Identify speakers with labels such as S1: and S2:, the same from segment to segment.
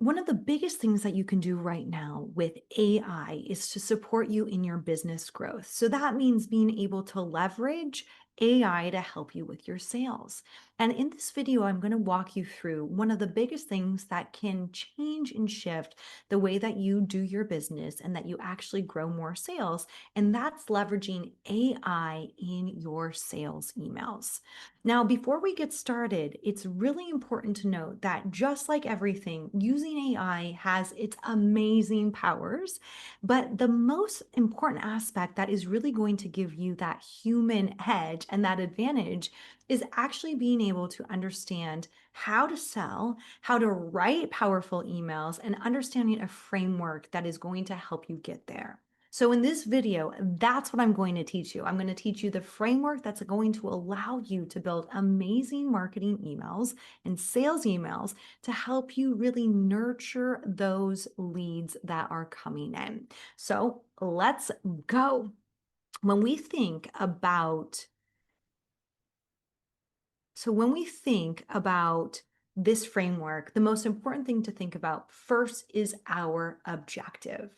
S1: One of the biggest things that you can do right now with AI is to support you in your business growth. So that means being able to leverage AI to help you with your sales. And in this video, I'm going to walk you through one of the biggest things that can change and shift the way that you do your business and that you actually grow more sales. And that's leveraging AI in your sales emails. Now, before we get started, it's really important to note that just like everything, using AI has its amazing powers, but the most important aspect that is really going to give you that human edge and that advantage is actually being able to understand how to sell, how to write powerful emails, and understanding a framework that is going to help you get there. So in this video, that's what I'm going to teach you. I'm going to teach you the framework that's going to allow you to build amazing marketing emails and sales emails to help you really nurture those leads that are coming in. So let's go. When we think about this framework, the most important thing to think about first is our objective.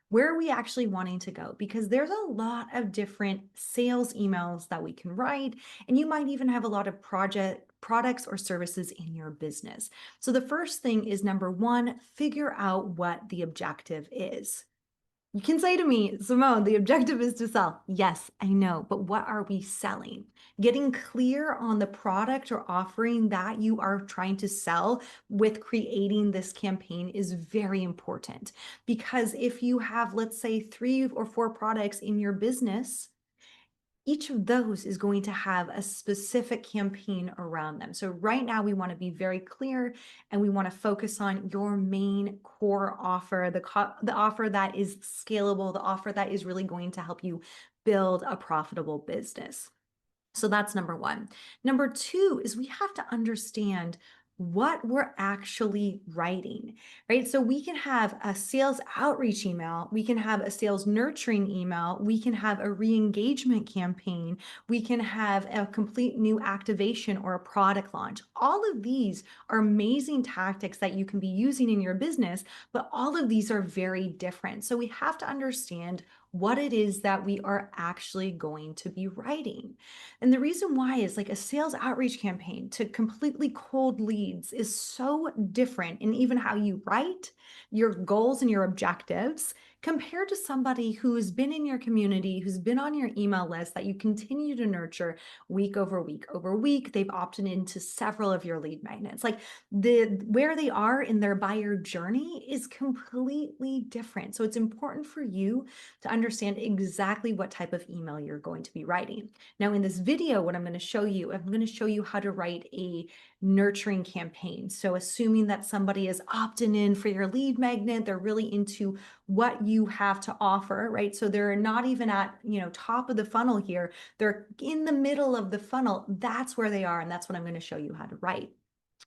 S1: Where are we actually wanting to go? Because there's a lot of different sales emails that we can write, and you might even have a lot of products or services in your business. So the first thing is number one, figure out what the objective is. You can say to me, Simone, the objective is to sell. Yes, I know, but what are we selling? Getting clear on the product or offering that you are trying to sell with creating this campaign is very important. Because if you have, let's say, 3 or 4 products in your business, each of those is going to have a specific campaign around them. So right now we want to be very clear and we want to focus on your main core offer, the offer that is scalable, the offer that is really going to help you build a profitable business. So that's number one. Number two is we have to understand what we're actually writing, right? So we can have a sales outreach email, we can have a sales nurturing email, we can have a re-engagement campaign, we can have a complete new activation or a product launch. All of these are amazing tactics that you can be using in your business, but all of these are very different. So we have to understand what it is that we are actually going to be writing. And the reason why is like a sales outreach campaign to completely cold leads is so different in even how you write your goals and your objectives compared to somebody who's been in your community, who's been on your email list that you continue to nurture week over week over week. They've opted into several of your lead magnets. Like where they are in their buyer journey is completely different. So it's important for you to understand exactly what type of email you're going to be writing. Now, in this video, what I'm going to show you how to write a nurturing campaign. So assuming that somebody is opting in for your lead magnet, they're really into what you have to offer, right? So they're not even at, top of the funnel here. They're in the middle of the funnel. That's where they are. And that's what I'm going to show you how to write.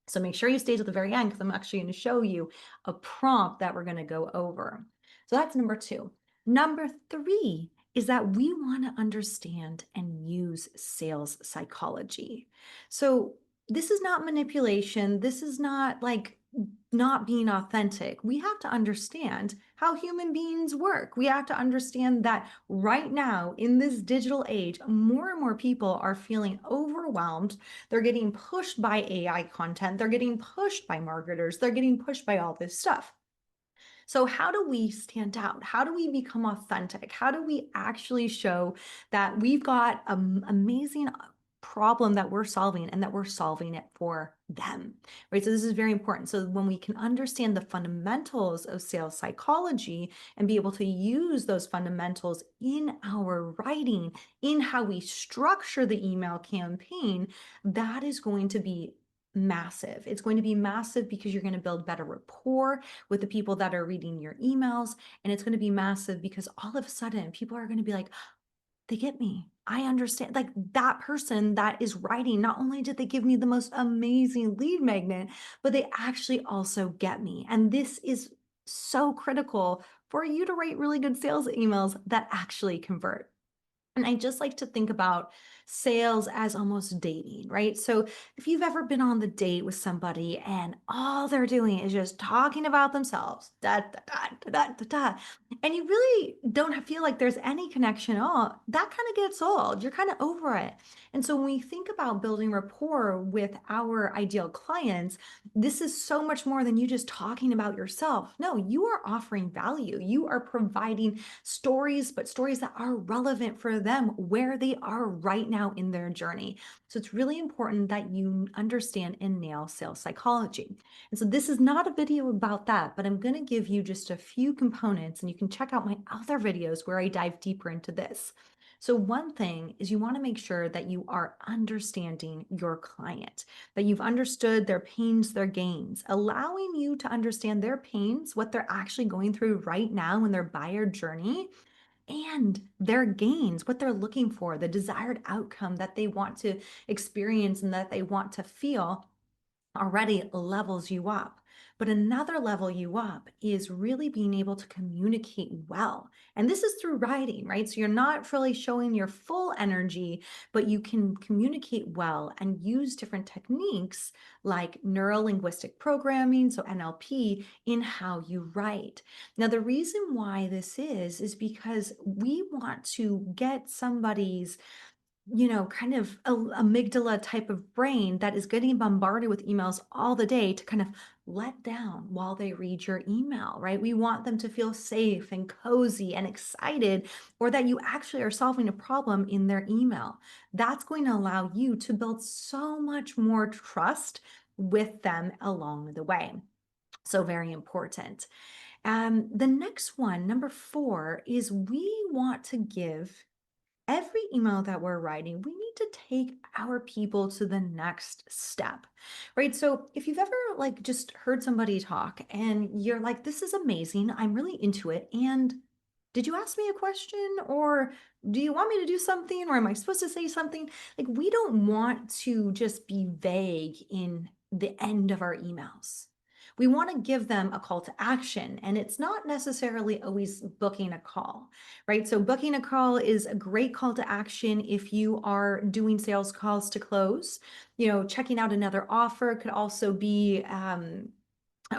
S1: So make sure you stay to the very end because I'm actually going to show you a prompt that we're going to go over. So that's number two. Number three is that we want to understand and use sales psychology. So this is not manipulation. This is not like not being authentic. We have to understand how human beings work. We have to understand that right now in this digital age, more and more people are feeling overwhelmed. They're getting pushed by AI content. They're getting pushed by marketers. They're getting pushed by all this stuff. So how do we stand out? How do we become authentic? How do we actually show that we've got an amazing problem that we're solving and that we're solving it for them, right? So this is very important. So when we can understand the fundamentals of sales psychology and be able to use those fundamentals in our writing, in how we structure the email campaign, that is going to be massive. It's going to be massive because you're going to build better rapport with the people that are reading your emails. And it's going to be massive because all of a sudden people are going to be like, they get me. I understand. Like that person that is writing, not only did they give me the most amazing lead magnet, but they actually also get me. And this is so critical for you to write really good sales emails that actually convert. And I just like to think about sales as almost dating, right? So if you've ever been on the date with somebody and all they're doing is just talking about themselves, da da da da da da, da, and you really don't feel like there's any connection at all, that kind of gets old. You're kind of over it. And so when we think about building rapport with our ideal clients, this is so much more than you just talking about yourself. No, you are offering value. You are providing stories, but stories that are relevant for them where they are right now in their journey. So it's really important that you understand and nail sales psychology. And so this is not a video about that, but I'm going to give you just a few components, and you can check out my other videos where I dive deeper into this. So one thing is you want to make sure that you are understanding your client, that you've understood their pains, their gains, allowing you to understand their pains, what they're actually going through right now in their buyer journey, and their gains, what they're looking for, the desired outcome that they want to experience and that they want to feel already levels you up. But another level you up is really being able to communicate well. And this is through writing, right? So you're not really showing your full energy, but you can communicate well and use different techniques like neuro linguistic programming, so NLP, in how you write. Now, the reason why this is because we want to get somebody's kind of amygdala type of brain that is getting bombarded with emails all the day to kind of let down while they read your email, right? We want them to feel safe and cozy and excited, or that you actually are solving a problem in their email. That's going to allow you to build so much more trust with them along the way. So, very important. The next one, number 4, is we want to give every email that we're writing, we need to take our people to the next step, right? So if you've ever like just heard somebody talk and you're like, this is amazing, I'm really into it. And did you ask me a question, or do you want me to do something, or am I supposed to say something? Like, we don't want to just be vague in the end of our emails. We want to give them a call to action, and it's not necessarily always booking a call, right? So booking a call is a great call to action if you are doing sales calls to close. Checking out another offer could also be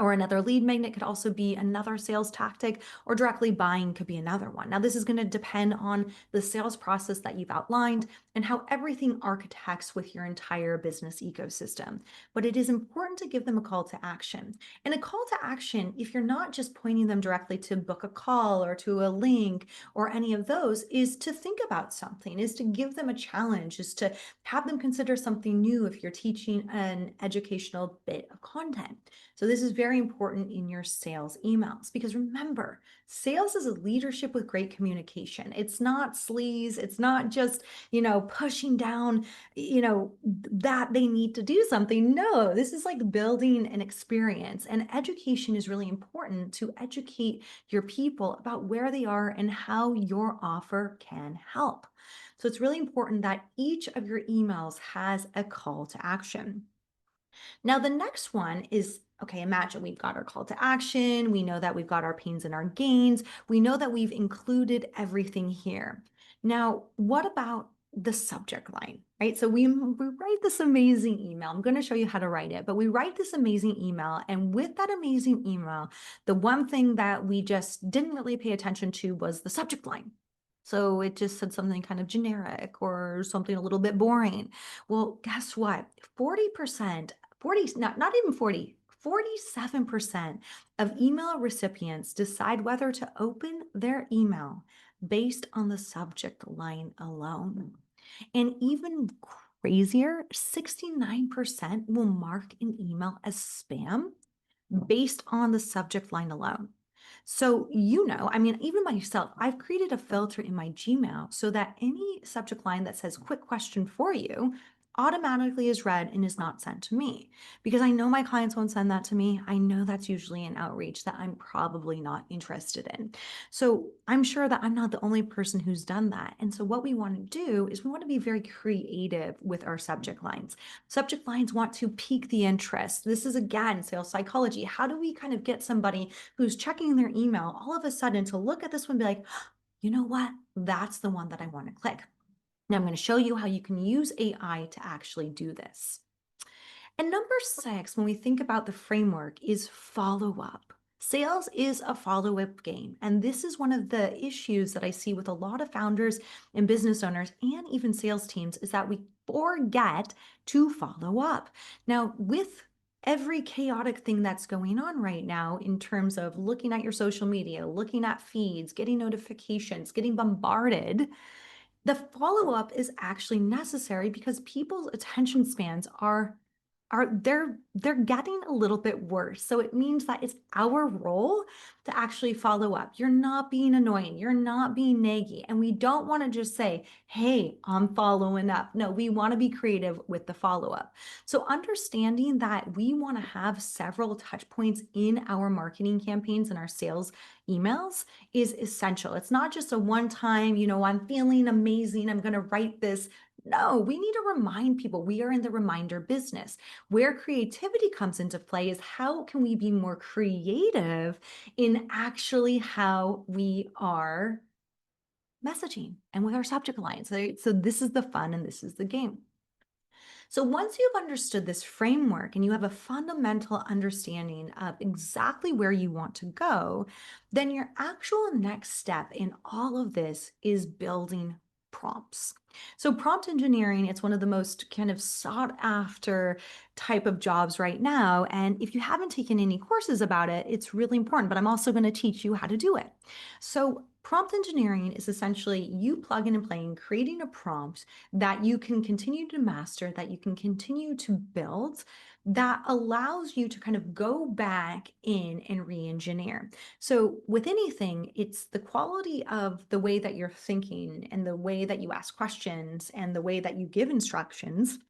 S1: or another lead magnet could also be another sales tactic, or directly buying could be another one. Now, this is going to depend on the sales process that you've outlined and how everything architects with your entire business ecosystem. But it is important to give them a call to action. And a call to action, if you're not just pointing them directly to book a call or to a link or any of those, is to think about something, is to give them a challenge, is to have them consider something new if you're teaching an educational bit of content. So this is very important in your sales emails, because remember, sales is a leadership with great communication. It's not sleaze. It's not just, pushing down, that they need to do something. No, this is like building an experience, and education is really important to educate your people about where they are and how your offer can help. So it's really important that each of your emails has a call to action. Now, the next one is, okay, imagine we've got our call to action. We know that we've got our pains and our gains. We know that we've included everything here. Now, what about the subject line, right? So we write this amazing email. I'm going to show you how to write it, but we write this amazing email. And with that amazing email, the one thing that we just didn't really pay attention to was the subject line. So it just said something kind of generic or something a little bit boring. Well, guess what? 40%, 40, not even 40, 47% of email recipients decide whether to open their email based on the subject line alone. And even crazier, 69% will mark an email as spam based on the subject line alone. So, I mean, even myself, I've created a filter in my Gmail so that any subject line that says quick question for you automatically is read and is not sent to me, because I know my clients won't send that to me. I know that's usually an outreach that I'm probably not interested in. So I'm sure that I'm not the only person who's done that. And so what we want to do is we want to be very creative with our subject lines. Subject lines want to pique the interest. This is, again, sales psychology. How do we kind of get somebody who's checking their email all of a sudden to look at this one and be like, you know what? That's the one that I want to click. Now I'm going to show you how you can use AI to actually do this. And number 6, when we think about the framework, is follow up. Sales is a follow up game. And this is one of the issues that I see with a lot of founders and business owners and even sales teams is that we forget to follow up. Now, with every chaotic thing that's going on right now in terms of looking at your social media, looking at feeds, getting notifications, getting bombarded, the follow up is actually necessary because people's attention spans they're getting a little bit worse. So it means that it's our role to actually follow up. You're not being annoying, you're not being naggy, and we don't want to just say, hey, I'm following up. No, we want to be creative with the follow up. So understanding that we want to have several touch points in our marketing campaigns and our sales emails is essential. It's not just a one time, I'm feeling amazing, I'm going to write this. No, we need to remind people we are in the reminder business. Where creativity comes into play is how can we be more creative in actually how we are messaging and with our subject lines. So this is the fun and this is the game. So once you've understood this framework and you have a fundamental understanding of exactly where you want to go, then your actual next step in all of this is building prompts. So prompt engineering, it's one of the most kind of sought after type of jobs right now. And if you haven't taken any courses about it, it's really important, but I'm also going to teach you how to do it. So prompt engineering is essentially you plugging and playing, creating a prompt that you can continue to master, that you can continue to build, that allows you to kind of go back in and re-engineer. So with anything, it's the quality of the way that you're thinking and the way that you ask questions and the way that you give instructions,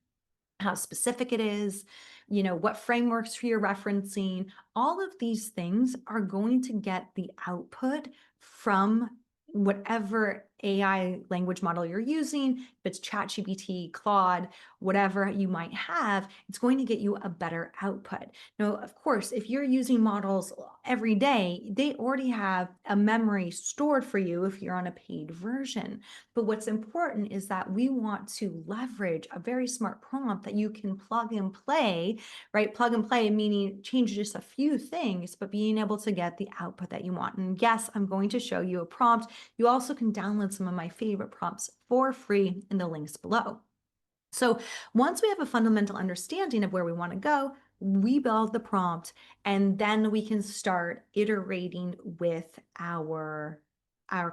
S1: how specific it is, what frameworks you're referencing. All of these things are going to get the output from whatever AI language model you're using. If it's ChatGPT, Claude, whatever you might have, it's going to get you a better output. Now, of course, if you're using models every day, they already have a memory stored for you if you're on a paid version. But what's important is that we want to leverage a very smart prompt that you can plug and play, right? Plug and play, meaning change just a few things, but being able to get the output that you want. And yes, I'm going to show you a prompt. You also can download some of my favorite prompts for free in the links below. So once we have a fundamental understanding of where we want to go, we build the prompt, and then we can start iterating with our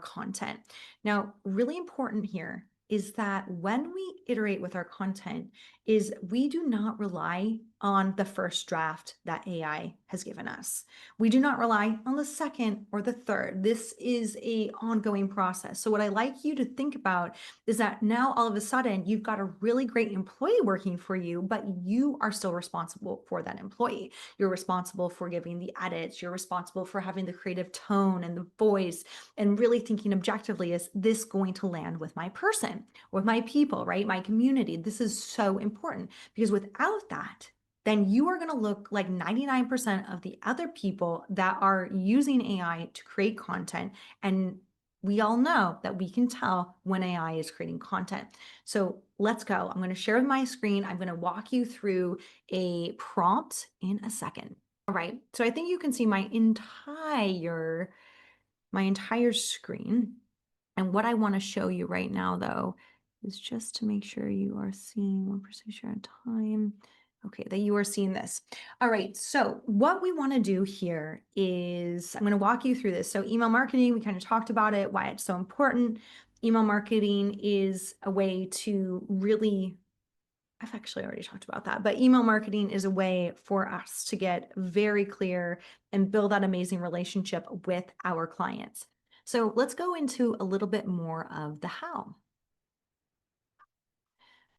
S1: content. Now, really important here is that when we iterate with our content is we do not rely on the first draft that AI has given us. We do not rely on the second or the third. This is an ongoing process. So what I like you to think about is that now all of a sudden you've got a really great employee working for you, but you are still responsible for that employee. You're responsible for giving the edits. You're responsible for having the creative tone and the voice and really thinking objectively, is this going to land with my person, with my people, right? My community. This is so important because without that, then you are going to look like 99% of the other people that are using AI to create content. And we all know that we can tell when AI is creating content. So let's go. I'm going to share my screen. I'm going to walk you through a prompt in a second. All right. So I think you can see my entire screen. And what I want to show you right now, though, is just to make sure you are seeing 1% share at a time. Okay, that you are seeing this. All right, so what we want to do here is I'm going to walk you through this. So email marketing, we kind of talked about it, why it's so important. Email marketing is a way to really, I've actually already talked about that, but email marketing is a way for us to get very clear and build that amazing relationship with our clients. So let's go into a little bit more of the how. I'm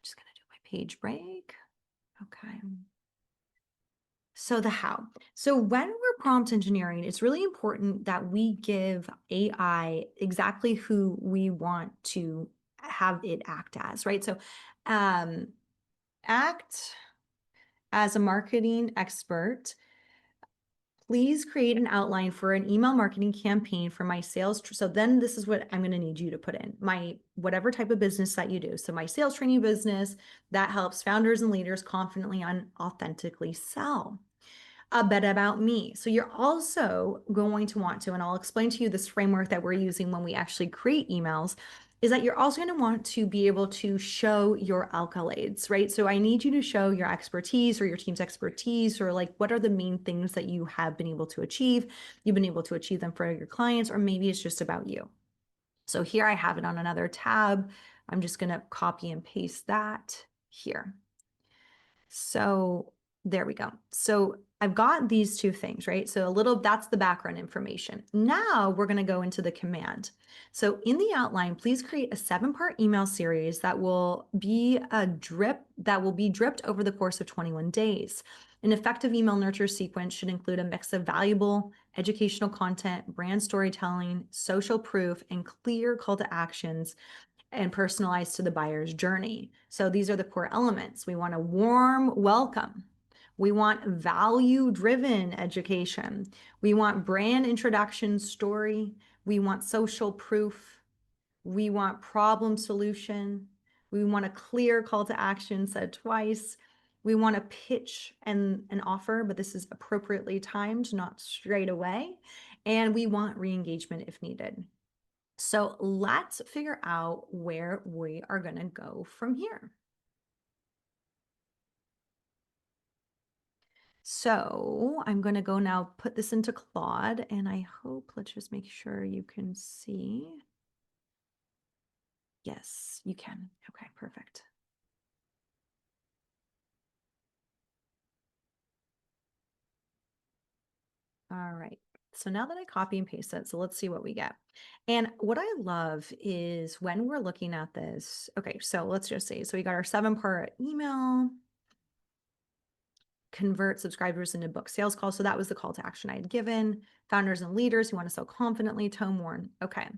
S1: just going to do my page break. Okay. So the how. So when we're prompt engineering, it's really important that we give AI exactly who we want to have it act as, right? So act as a marketing expert please create an outline for an email marketing campaign for my sales. So then this is what I'm going to need you to put in my whatever type of business that you do. So my sales training business that helps founders and leaders confidently and authentically sell. A bit about me. So you're also going to want to, and I'll explain to you this framework that we're using when we actually create emails, is that you're also going to want to be able to show your accolades, right? So I need you to show your expertise or your team's expertise, or like what are the main things that you have been able to achieve. You've been able to achieve them for your clients, or maybe it's just about you. So here I have it on another tab. I'm just going to copy and paste that here. So there we go. So I've got these two things, right? So that's the background information. Now we're going to go into the command. So in the outline, please create a 7-part email series that will be dripped over the course of 21 days. An effective email nurture sequence should include a mix of valuable educational content, brand storytelling, social proof, and clear call to actions and personalized to the buyer's journey. So these are the core elements. We want a warm welcome. We want value-driven education. We want brand introduction story. We want social proof. We want problem solution. We want a clear call to action said twice. We want to pitch an offer, but this is appropriately timed, not straight away. And we want re-engagement if needed. So let's figure out where we are going to go from here. So I'm going to go now put this into Claude, and I hope, let's just make sure you can see. Yes, you can. Okay, perfect. All right. So now that I copy and paste it, so let's see what we get. And what I love is when we're looking at this, okay, so let's just say, so we got our 7-part email, convert subscribers into book sales calls. So that was the call to action I had given. Founders and leaders who want to sell confidently, tone worn. Okay.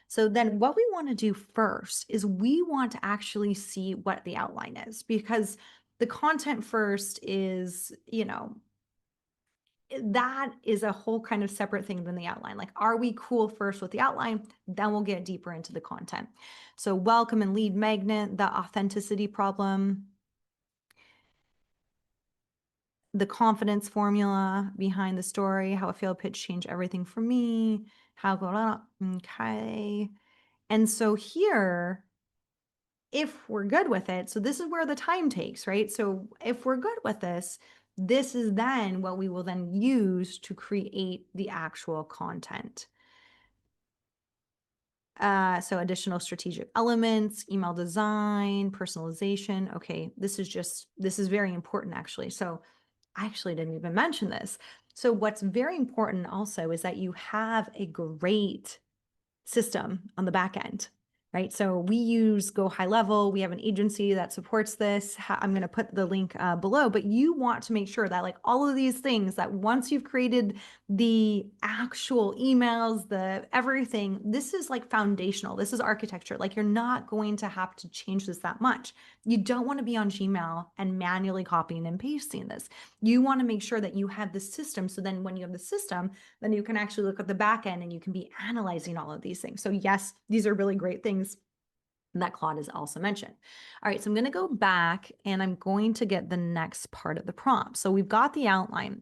S1: So then what we want to do first is we want to actually see what the outline is, because the content first is, that is a whole kind of separate thing than the outline. Like, are we cool first with the outline? Then we'll get deeper into the content. So welcome and lead magnet, the authenticity problem, the confidence formula behind the story, how a failed pitch changed everything for me, okay. And so here, if we're good with it, so this is where the time takes, right? So if we're good with this is then what we will then use to create the actual content. So additional strategic elements, email design, personalization. Okay, this is very important actually. So I actually didn't even mention this. So what's very important also is that you have a great system on the back end, right? So we use Go High Level. We have an agency that supports this. I'm going to put the link below, but you want to make sure that like all of these things, that once you've created the actual emails, the everything, this is like foundational. This is architecture. Like you're not going to have to change this that much. You don't want to be on Gmail and manually copying and pasting this. You want to make sure that you have the system. So then when you have the system, then you can actually look at the back end and you can be analyzing all of these things. So yes, these are really great things that Claude has also mentioned. All right, so I'm going to go back and I'm going to get the next part of the prompt. So we've got the outline.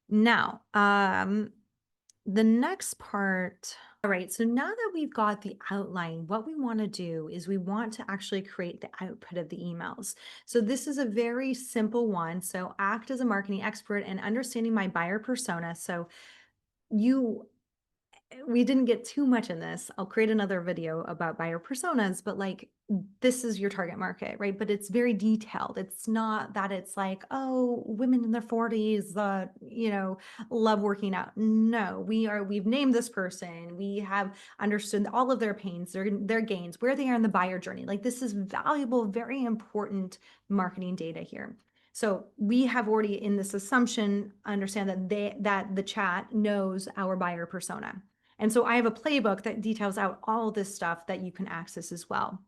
S1: Now, the next part, all right, so now that we've got the outline, what we want to do is we want to actually create the output of the emails. So this is a very simple one. So act as a marketing expert and understanding my buyer persona. So we didn't get too much in this. I'll create another video about buyer personas, but like this is your target market, right? But it's very detailed. It's not that it's like, oh, women in their 40s, love working out. No, we've named this person. We have understood all of their pains, their gains, where they are in the buyer journey. Like this is valuable, very important marketing data here. So we have already in this assumption understand that the chat knows our buyer persona. And so I have a playbook that details out all this stuff that you can access as well.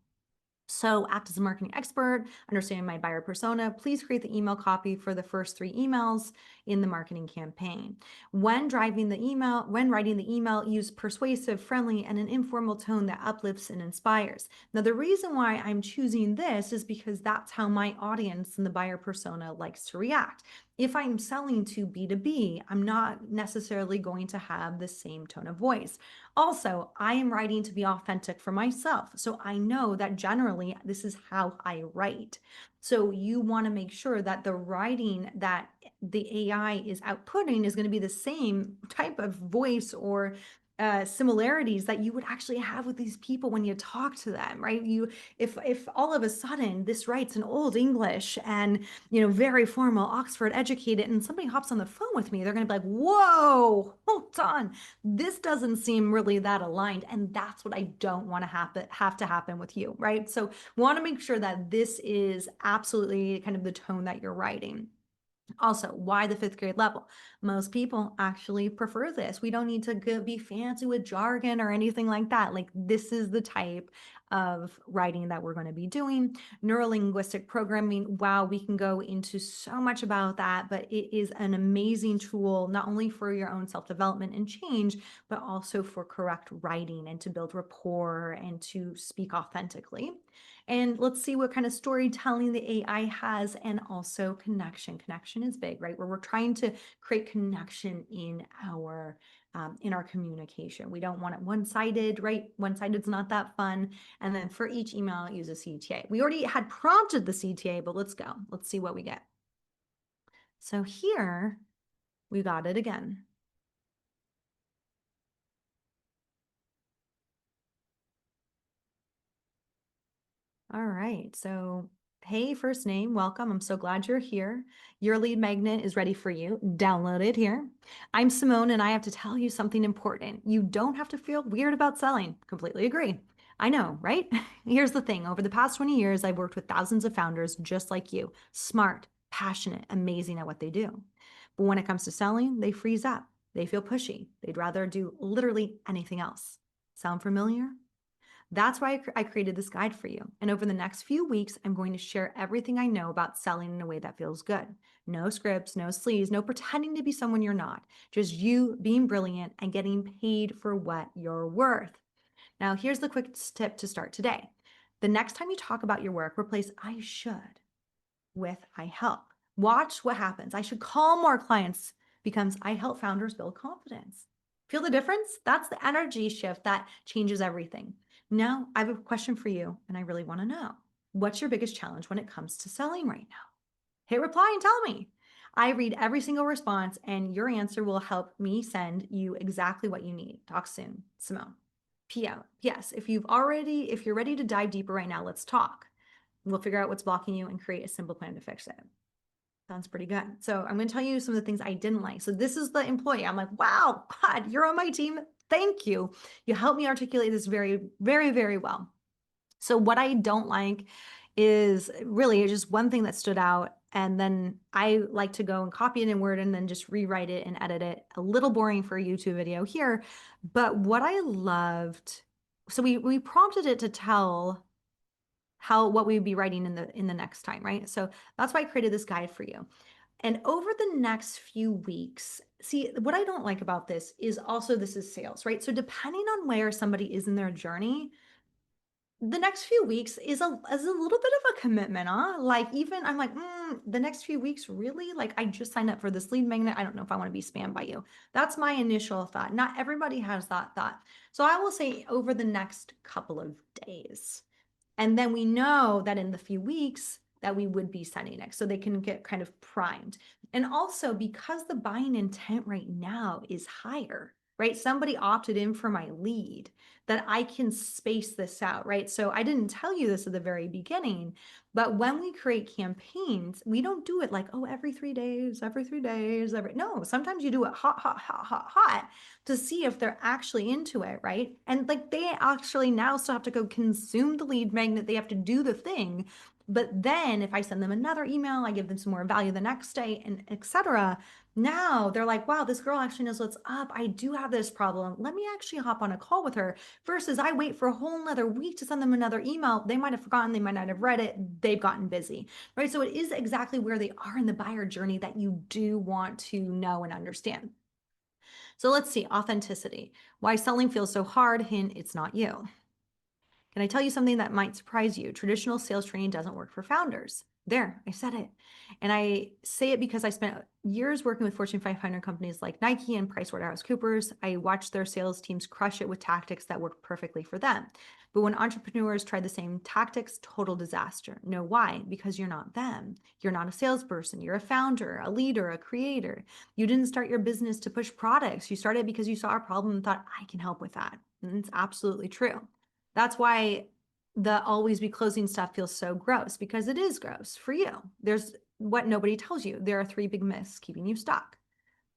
S1: So act as a marketing expert, understanding my buyer persona. Please create the email copy for the first 3 emails in the marketing campaign. When writing the email, use persuasive, friendly, and an informal tone that uplifts and inspires. Now, the reason why I'm choosing this is because that's how my audience and the buyer persona likes to react. If I'm selling to B2B, I'm not necessarily going to have the same tone of voice. Also, I am writing to be authentic for myself. So I know that generally this is how I write. So you want to make sure that the writing that the AI is outputting is going to be the same type of voice or similarities that you would actually have with these people when you talk to them, right? If all of a sudden this writes in old English and very formal, Oxford educated, and somebody hops on the phone with me, they're going to be like, "Whoa, hold on, this doesn't seem really that aligned." And that's what I don't want to have to happen with you, right? So want to make sure that this is absolutely kind of the tone that you're writing. Also, why the 5th grade level? Most people actually prefer this. We don't need to be fancy with jargon or anything like that. Like, this is the type of writing that we're going to be doing. Neurolinguistic programming, wow, we can go into so much about that, but it is an amazing tool, not only for your own self-development and change, but also for correct writing and to build rapport and to speak authentically. And let's see what kind of storytelling the AI has, and also connection. Connection is big, right? Where we're trying to create connection in our communication. We don't want it one-sided, right? One-sided is not that fun. And then for each email, use a CTA. We already had prompted the CTA, but let's go. Let's see what we get. So here we got it again. All right. So, hey, first name, welcome. I'm so glad you're here. Your lead magnet is ready for you. Download it here. I'm Simone, and I have to tell you something important. You don't have to feel weird about selling. Completely agree. I know, right? Here's the thing. Over the past 20 years, I've worked with thousands of founders just like you, smart, passionate, amazing at what they do. But when it comes to selling, they freeze up. They feel pushy. They'd rather do literally anything else. Sound familiar? That's why I created this guide for you. And over the next few weeks, I'm going to share everything I know about selling in a way that feels good. No scripts, no sleaze, no pretending to be someone you're not. Just you being brilliant and getting paid for what you're worth. Now, here's the quick tip to start today. The next time you talk about your work, replace "I should" with "I help." Watch what happens. "I should call more clients" becomes "I help founders build confidence." Feel the difference? That's the energy shift that changes everything. Now, I have a question for you, and I really want to know. What's your biggest challenge when it comes to selling right now? Hit reply and tell me. I read every single response, and your answer will help me send you exactly what you need. Talk soon, Simone. P.S. If you're ready to dive deeper right now, let's talk. We'll figure out what's blocking you and create a simple plan to fix it. Sounds pretty good. So I'm going to tell you some of the things I didn't like. So this is the employee. I'm like, wow, God, you're on my team. Thank you. You helped me articulate this very, very, very well. So what I don't like is really just one thing that stood out. And then I like to go and copy it in Word and then just rewrite it and edit it. A little boring for a YouTube video here. But what I loved, so we prompted it to tell what we'd be writing in the next time, right? So that's why I created this guide for you. And over the next few weeks, see, what I don't like about this is also this is sales, right? So depending on where somebody is in their journey, the next few weeks is a little bit of a commitment, huh? Like, even I'm like, the next few weeks, really? Like, I just signed up for this lead magnet. I don't know if I want to be spammed by you. That's my initial thought. Not everybody has that thought. So I will say over the next couple of days. And then we know that in the few weeks that we would be sending it, so they can get kind of primed. And also, because the buying intent right now is higher, right? Somebody opted in for my lead, that I can space this out, right? So I didn't tell you this at the very beginning, but when we create campaigns, we don't do it like, oh, every 3 days, no, sometimes you do it hot, hot, hot, hot, hot to see if they're actually into it, right? And like, they actually now still have to go consume the lead magnet. They have to do the thing. But then if I send them another email, I give them some more value the next day, and etc. Now they're like, wow, this girl actually knows what's up. I do have this problem. Let me actually hop on a call with her versus I wait for a whole nother week to send them another email. They might have forgotten, they might not have read it. They've gotten busy, right? So it is exactly where they are in the buyer journey that you do want to know and understand. So let's see, authenticity. Why selling feels so hard? Hint, it's not you. Can I tell you something that might surprise you? Traditional sales training doesn't work for founders. There, I said it. And I say it because I spent years working with Fortune 500 companies like Nike and PricewaterhouseCoopers. I watched their sales teams crush it with tactics that work perfectly for them. But when entrepreneurs try the same tactics, total disaster. No, why? Because you're not them. You're not a salesperson. You're a founder, a leader, a creator. You didn't start your business to push products. You started because you saw a problem and thought, I can help with that. And it's absolutely true. That's why the always be closing stuff feels so gross, because it is gross for you. There's what nobody tells you. There are 3 big myths keeping you stuck.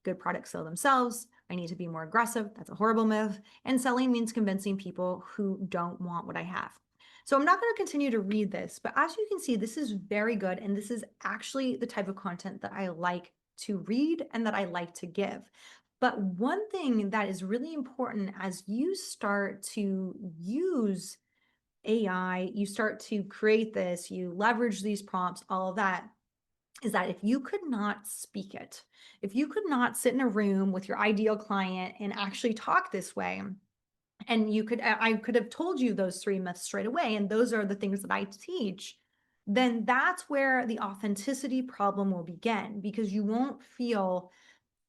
S1: Good products sell themselves. I need to be more aggressive. That's a horrible myth. And selling means convincing people who don't want what I have. So I'm not going to continue to read this, but as you can see, this is very good. And this is actually the type of content that I like to read and that I like to give. But one thing that is really important as you start to use AI, you start to create this, you leverage these prompts, all of that, is that if you could not speak it, if you could not sit in a room with your ideal client and actually talk this way, and I could have told you those 3 myths straight away, and those are the things that I teach, then that's where the authenticity problem will begin, because you won't feel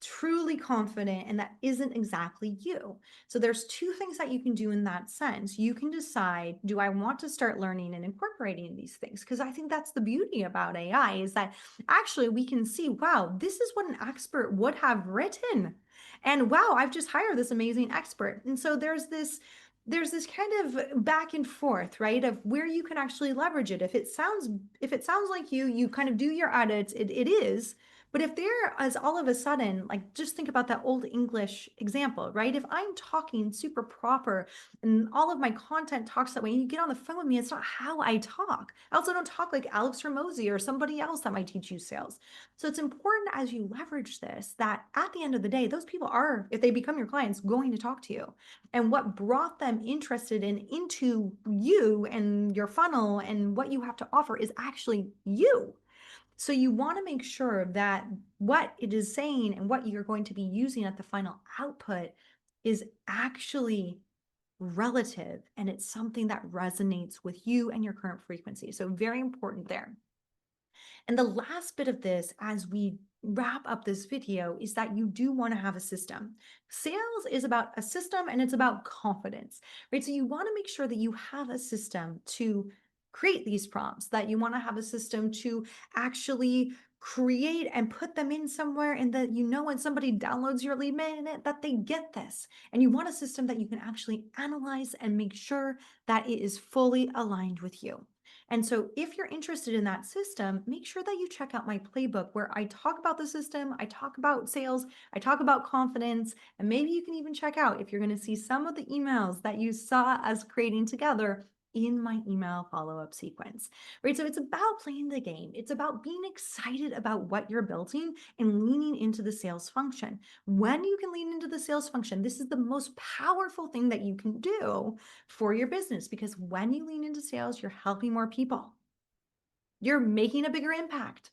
S1: truly confident, and that isn't exactly you. So there's 2 things that you can do in that sense. You can decide, do I want to start learning and incorporating these things? Because I think that's the beauty about AI, is that actually we can see, wow, this is what an expert would have written. And wow, I've just hired this amazing expert. And so there's this kind of back and forth, right, of where you can actually leverage it. If it sounds like you kind of do your edits, it is. But if there is all of a sudden, like, just think about that old English example, right? If I'm talking super proper and all of my content talks that way, and you get on the phone with me, it's not how I talk. I also don't talk like Alex Ramosi or somebody else that might teach you sales. So it's important as you leverage this, that at the end of the day, those people are, if they become your clients, going to talk to you. And what brought them interested into you and your funnel and what you have to offer is actually you. So you want to make sure that what it is saying and what you're going to be using at the final output is actually relative, and it's something that resonates with you and your current frequency. So very important there. And the last bit of this, as we wrap up this video, is that you do want to have a system. Sales is about a system, and it's about confidence, right? So you want to make sure that you have a system to create these prompts, that you want to have a system to actually create and put them in somewhere, and that when somebody downloads your lead magnet, that they get this. And you want a system that you can actually analyze and make sure that it is fully aligned with you. And so if you're interested in that system, make sure that you check out my playbook, where I talk about the system, I talk about sales, I talk about confidence, and maybe you can even check out if you're going to see some of the emails that you saw us creating together in my email follow-up sequence, right? So it's about playing the game. It's about being excited about what you're building and leaning into the sales function. When you can lean into the sales function, this is the most powerful thing that you can do for your business, because when you lean into sales, you're helping more people. You're making a bigger impact,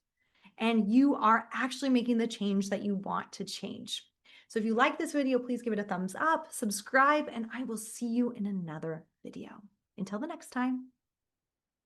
S1: and you are actually making the change that you want to change. So if you like this video, please give it a thumbs up, subscribe, and I will see you in another video. Until the next time.